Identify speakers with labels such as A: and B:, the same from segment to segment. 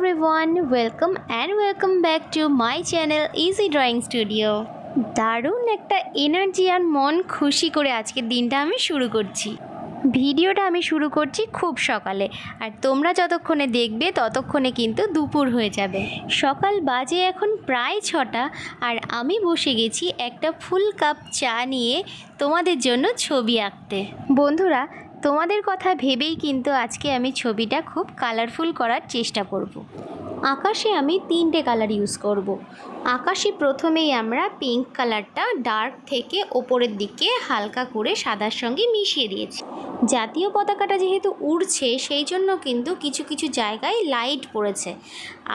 A: everyone, welcome back to my channel Easy Drawing Studio. দারুণ একটা energy আর মন খুশি করে আজকের দিনটা আমি শুরু করছি। ভিডিওটা আমি শুরু করছি খুব সকালে, আর তোমরা যতক্ষণে দেখবে ততক্ষণে কিন্তু দুপুর হয়ে যাবে। সকাল বাজে এখন প্রায় 6টা, আর আমি বসে গেছি একটা ফুল কাপ চা নিয়ে তোমাদের জন্য ছবি আঁকতে। বন্ধুরা, তোমাদের কথা ভেবেই কিন্তু আজকে আমি ছবিটা খুব কালারফুল করার চেষ্টা করব। আকাশে আমি 3টে কালার ইউজ করব। আকাশে প্রথমেই আমরা পিঙ্ক কালারটা ডার্ক থেকে ওপরের দিকে হালকা করে সাদার সঙ্গে মিশিয়ে দিয়েছি। জাতীয় পতাকাটা যেহেতু উড়ছে, সেই জন্য কিন্তু কিছু কিছু জায়গায় লাইট পড়েছে,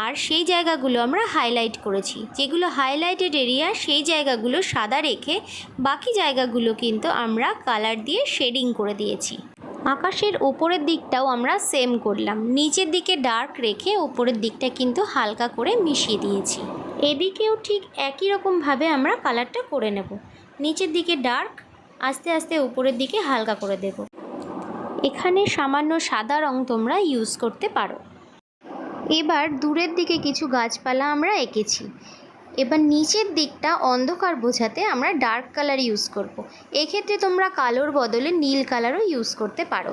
A: আর সেই জায়গাগুলো আমরা হাইলাইট করেছি। যেগুলো হাইলাইটেড এরিয়া সেই জায়গাগুলো সাদা রেখে বাকি জায়গাগুলো কিন্তু আমরা কালার দিয়ে শেডিং করে দিয়েছি। আকাশের ওপরের দিকটাও আমরা সেম করলাম, নিচের দিকে ডার্ক রেখে ওপরের দিকটা কিন্তু হালকা করে মিশিয়ে দিয়েছি। এদিকেও ঠিক একই রকমভাবে আমরা কালারটা করে নেব। নিচের দিকে ডার্ক, আস্তে আস্তে উপরের দিকে হালকা করে দেব। এখানে সামান্য সাদা রং তোমরা ইউজ করতে পারো। এবার দূরের দিকে কিছু গাছপালা আমরা এঁকেছি। এবার নিচের দিকটা অন্ধকার বোঝাতে আমরা ডার্ক কালার ইউজ করব। এক্ষেত্রে তোমরা কালোর বদলে নীল কালারও ইউজ করতে পারো।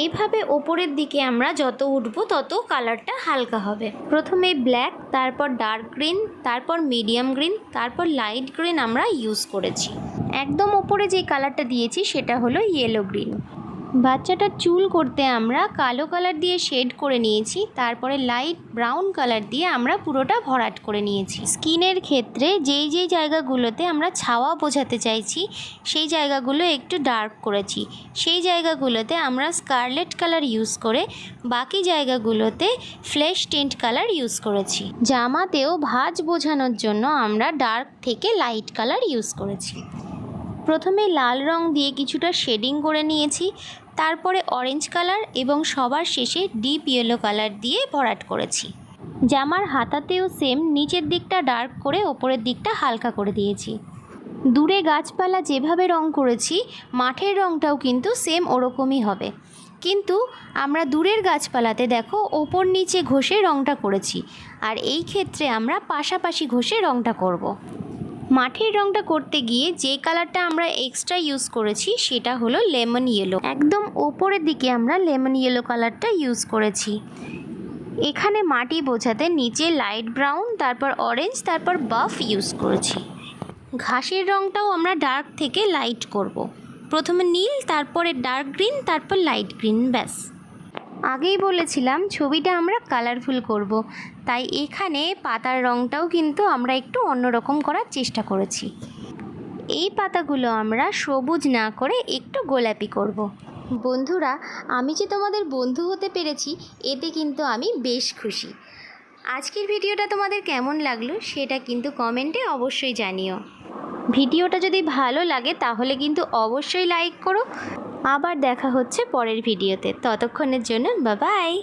A: এইভাবে ওপরের দিকে আমরা যত উঠবো তত কালারটা হালকা হবে। প্রথমে ব্ল্যাক, তারপর ডার্ক গ্রিন, তারপর মিডিয়াম গ্রিন, তারপর লাইট গ্রিন আমরা ইউজ করেছি। একদম ওপরে যে কালারটা দিয়েছি সেটা হলো ইয়েলো গ্রিন। বাচ্চাটার চুল করতে আমরা কালো কালার দিয়ে শেড করে নিয়েছি, তারপরে লাইট ব্রাউন কালার দিয়ে আমরা পুরোটা ভরাট করে নিয়েছি। স্কিনের ক্ষেত্রে যেই যেই জায়গাগুলোতে আমরা ছাওয়া বোঝাতে চাইছি সেই জায়গাগুলো একটু ডার্ক করেছি। সেই জায়গাগুলোতে আমরা স্কারলেট কালার ইউজ করে বাকি জায়গাগুলোতে ফ্লেশ টিন্ট কালার ইউজ করেছি। জামাতেও ভাঁজ বোঝানোর জন্য আমরা ডার্ক থেকে লাইট কালার ইউজ করেছি। প্রথমে লাল রং দিয়ে কিছুটা শেডিং করে নিয়েছি, তারপরে অরেঞ্জ কালার এবং সবার শেষে ডিপ ইয়েলো কালার দিয়ে ভরাট করেছি। জামার হাতাতেও সেম, নিচের দিকটা ডার্ক করে ওপরের দিকটা হালকা করে দিয়েছি। দূরে গাছপালা যেভাবে রং করেছি মাঠের রংটাও কিন্তু সেম ওরকমই হবে, কিন্তু আমরা দূরের গাছপালাতে দেখো ওপর নিচে ঘষে রংটা করেছি, আর এই ক্ষেত্রে আমরা পাশাপাশি ঘষে রংটা করব। মাঠের রংটা করতে গিয়ে যে কালারটা আমরা এক্সট্রা ইউজ করেছি সেটা হলো লেমন ইয়েলো। একদম ওপরের দিকে আমরা লেমন ইয়েলো কালারটা ইউজ করেছি। এখানে মাটি বোঝাতে নিচে লাইট ব্রাউন, তারপর অরেঞ্জ, তারপর বাফ ইউজ করেছি। ঘাসের রংটাও আমরা ডার্ক থেকে লাইট করব। প্রথমে নীল, তারপরে ডার্ক গ্রিন, তারপর লাইট গ্রিন, ব্যাস। আগেই বলেছিলাম ছবিটা আমরা কালারফুল করব, তাই এখানে পাতার রংটাও কিন্তু আমরা একটু অন্যরকম করার চেষ্টা করেছি। এই পাতাগুলো আমরা সবুজ না করে একটু গোলাপি করব। বন্ধুরা, আমি যে তোমাদের বন্ধু হতে পেরেছি এতে কিন্তু আমি বেশ খুশি। আজকের ভিডিওটা তোমাদের কেমন লাগলো সেটা কিন্তু কমেন্টে অবশ্যই জানিও। ভিডিওটা যদি ভালো লাগে তাহলে কিন্তু অবশ্যই লাইক করো। আবার দেখা হচ্ছে পরের ভিডিওতে, ততক্ষণের জন্য বাই বাই।